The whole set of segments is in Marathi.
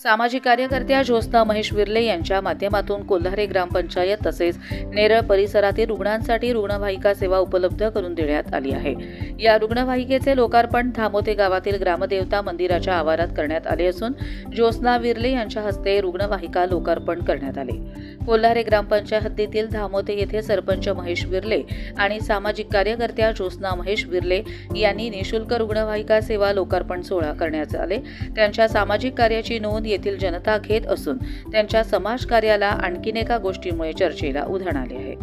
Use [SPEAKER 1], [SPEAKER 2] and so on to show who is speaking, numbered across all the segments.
[SPEAKER 1] सामाजिक कार्यकर्त्या ज्योत्स्ना महेश विर्ले यांच्या माध्यमातून कोल्हारे ग्रामपंचायत तसेच नेरळ परिसरातील रुग्णांसाठी रुग्णवाहिका सेवा उपलब्ध करून देण्यात आली आहे। या रुग्णवाहिकेचे लोकार्पण धामोते गावातील ग्रामदेवता मंदिराच्या आवारात करण्यात आले असून ज्योत्स्ना विर्ले यांच्या हस्ते रुग्णवाहिका लोकार्पण करण्यात आले। कोल्हारे ग्रामपंचायत हद्दीतील धामोते येथे सरपंच महेश विर्ले आणि सामाजिक कार्यकर्त्या ज्योत्स्ना महेश विर्ले यांनी निःशुल्क रुग्णवाहिका सेवा लोकार्पण सोहळा करण्यात आले। त्यांच्या सामाजिक कार्याची नोंद येथील जनता घेत असून त्यांच्या समाजकार्याला आणखीन एका गोष्टीमुळे चर्चेला उधाण आले आहे।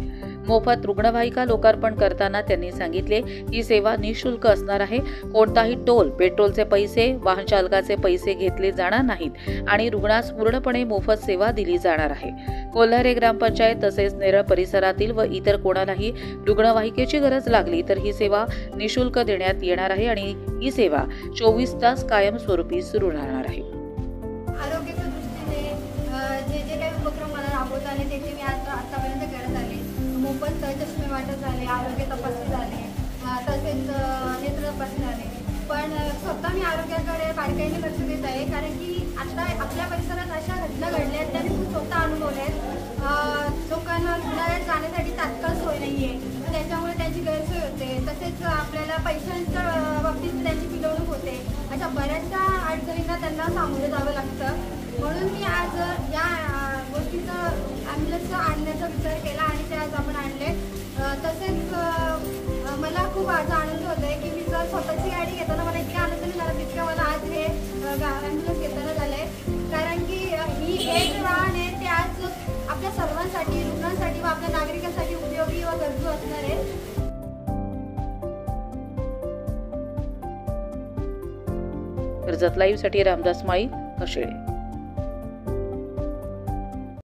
[SPEAKER 1] मोफत रुग्णवाहिका लोकार्पण करताना त्यांनी सांगितले ही सेवा निःशुल्क असणार आहे। कोणताही टोल, पेट्रोलचे पैसे, वाहन चालकाचे पैसे घेतले जाणार नाहीत आणि रुग्णास पूर्णपणे मोफत सेवा दिली जाणार आहे। कोल्हारे ग्रामपंचायत तसेच नेरळ परिसरातील व इतर कोणालाही रुग्णवाहिकेची गरज लागली तर ही सेवा निःशुल्क देण्यात येणार आहे आणि ही सेवा 24 तास कायमस्वरूपी सुरू राहणार आहे।
[SPEAKER 2] आरोग्याच्या दृष्टीने जे काही उपक्रम मला राबवता आले त्याचे मी आतापर्यंत करत आले। मोफत चष्मे वाटप झाले, आरोग्य तपासणी झाले, तसेच नेत्र तपासणी झाले। पण स्वतः मी आरोग्याकडे बारकाईने लक्ष देत आहे, कारण की आता आपल्या परिसरात अशा घटना घडल्या आहेत त्या मी स्वतः अनुभवल्या आहेत। लोकांना रुग्णालयात जाण्यासाठी तात्काळ सोय नाही आहे, त्याच्यामुळे त्यांची गैरसोय होते। तसेच आपल्याला पैशांच्या बाबतीत त्यांची पिळवणूक होते। अशा बऱ्याचशा अडचणींना त्यांना सामोरे जावं लागतं। म्हणून मी आज या गोष्टीचं ॲम्ब्युलन्स आणण्याचा विचार केला आणि ते आज आपण आणले। तसेच मला खूप आज आनंद होत आहे की मी जर स्वतःची गाडी घेताना मला इतका आनंद नाही झाला तितका मला आज हे ॲम्ब्युलन्स घेताना झालं आहे, कारण की ही एक वाहन आहे ते आज आपल्या सर्वांसाठी, रुग्णांसाठी व आपल्या नागरिकांसाठी उपयोगी व गरजू असणार आहे।
[SPEAKER 1] कर्जत लाईव्हसाठी रामदास माई, कशेळे।